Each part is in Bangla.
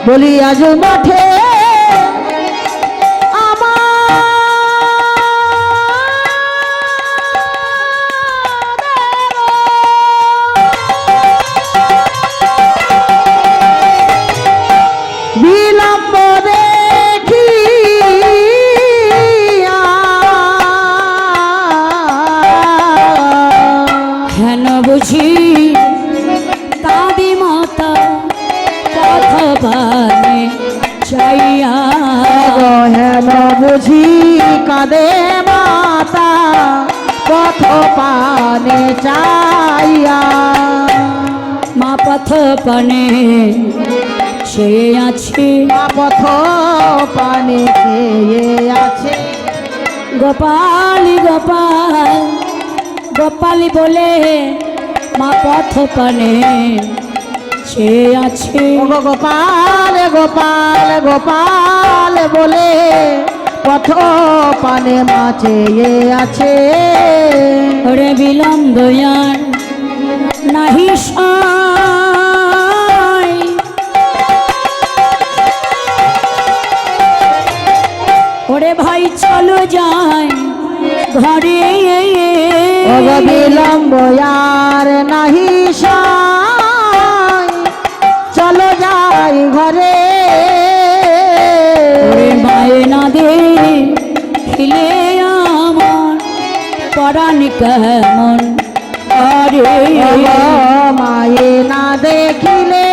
বলি আজ মাঠে বুঝি কাঁদি মাতা পথ পানে চাইয়া হেন বুঝি কাঁদে মাতা পথ পানে চাইয়া মা পথ পানে সে আছে মা পথ পানে চেয়ে আছে গোপালি গোপাল গোপালি বলে মা পথ পানে সে আছে গোপাল গোপাল গোপাল বলে পথ পানে মা চেয়ে আছে ওরে বিলম্ব আর নাহি সয় ওরে ভাই চলো যায় ঘরে বিলম্ব আর নাহি সয় চলো যাই ঘরে মায়ে না দে খিলে আমার পরাণ কেমন আরে মায়ে না দেখিলে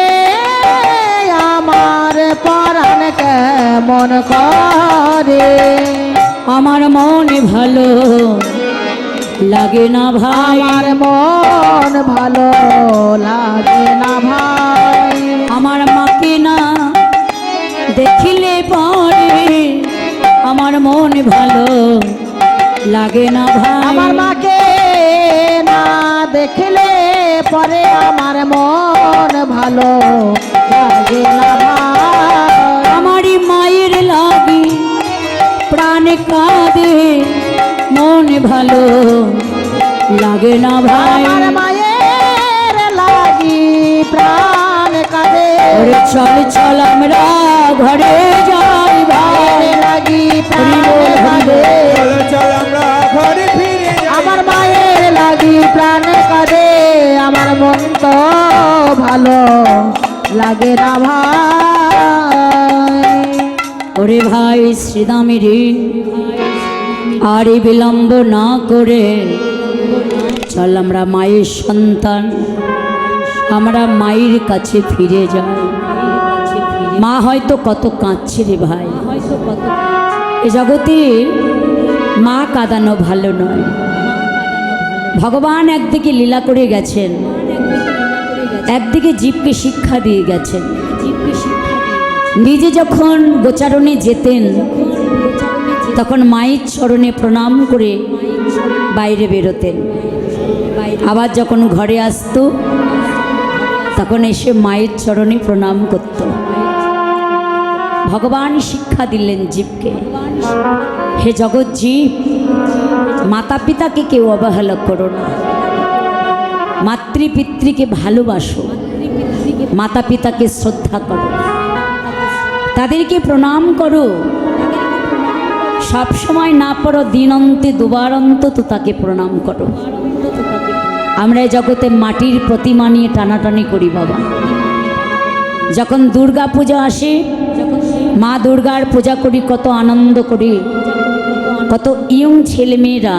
আমার পরাণ কেমন করে আমার মনে ভালো লাগে না ভাই আমার মন ভালো লাগে না ভাই আমার মাকে না দেখিলে পরে আমার মন ভালো লাগে না ভাই আমার মাকে না দেখলে পরে আমার মন ভালো লাগে না ভাই আমারই মায়ের লাগি প্রাণ কাঁদে মন ভালো লাগে না ভাই আমার মায়ের লাগি প্রাণ কাঁদে চল চল আমরা ঘরে যাই ভাই লাগি প্রাণ কাঁদে চল আমরা ঘরে ফিরে আমার মায়ের লাগি প্রাণ কাঁদে আমার মন তো ভালো লাগে না ভাই ওরে ভাই শ্রীদামেরই আর বিলম্ব না করে চল আমরা মায়ের সন্তান আমরা মায়ের কাছে ফিরে যাই মা হয়তো কত কাঁদছে রে ভাই এ জগতে মা কাঁদানো ভালো নয় ভগবান একদিকে লীলা করে গেছেন একদিকে জীবকে শিক্ষা দিয়ে গেছেন নিজে যখন গোচারণে যেতেন তখন মায়ের চরণে প্রণাম করে বাইরে বেরোতেন আবার যখন ঘরে আসতো তখন এসে মায়ের চরণে প্রণাম করত ভগবান শিক্ষা দিলেন জীবকে হে জগৎ জীব মাতা পিতাকে কেউ অবহেলা করো না মাতৃপিতৃকে ভালোবাসো মাতা পিতাকে শ্রদ্ধা করো তাদেরকে প্রণাম করো সব সময় না পারো দিন অন্তে দুবার অন্তত তাকে প্রণাম করো আমরা এই জগতে মাটির প্রতিমা নিয়ে টানাটানি করি বাবা যখন দুর্গা পূজা আসে মা দুর্গার পূজা করি কত আনন্দ করি কত ইয়ং ছেলেমেয়েরা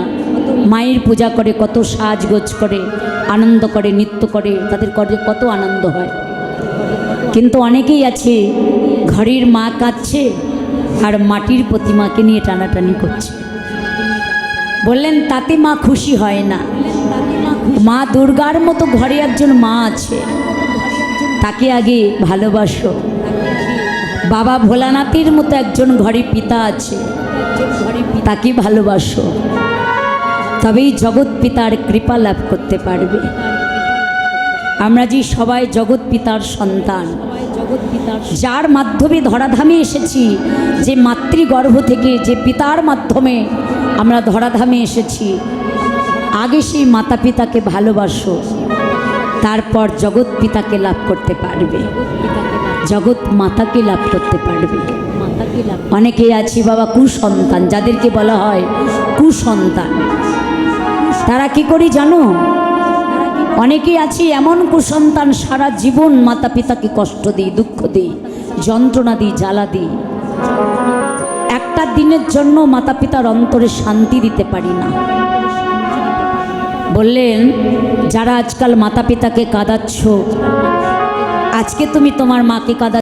মায়ের পূজা করে কত সাজগোজ করে আনন্দ করে নৃত্য করে তাদের কত আনন্দ হয় কিন্তু অনেকেই আছে ঘরের মা কাঁদছে আর মাটির প্রতিমাকে নিয়ে টানাটানি করছে বললেন তাতে মা খুশি হয় না মা দুর্গার মতো ঘরে একজন মা আছে তাকে আগে ভালোবাসো বাবা ভোলানাথের মতো একজন ঘরে পিতা আছে তাকে ভালোবাসো তবেই জগৎ পিতার কৃপা লাভ করতে পারবে আমরা যে সবাই জগৎ পিতার সন্তান যার মাধ্যমে ধরাধামে এসেছি যে মাতৃগর্ভ থেকে যে পিতার মাধ্যমে আমরা ধরাধামে এসেছি আগে সেই মাতা পিতাকে ভালোবাসো তারপর জগৎ পিতাকে লাভ করতে পারবে জগৎ মাতাকে লাভ করতে পারবে। অনেকেই আছি বাবা কুসন্তান, যাদেরকে বলা হয় কুসন্তান। তারা কি করি জানো? অনেকেই আছি এমন কুসন্তান, সারা জীবন মাতা পিতাকে কষ্ট দিই, দুঃখ দিই, যন্ত্রণা দিই, জ্বালা দিই। একটা দিনের জন্য মাতা পিতার অন্তরে শান্তি দিতে পারি না। বললেন, যারা আজকাল মাতা পিতাকে কাঁদাচ্ছ, আজকে তুমি তোমার মাকে কাঁদা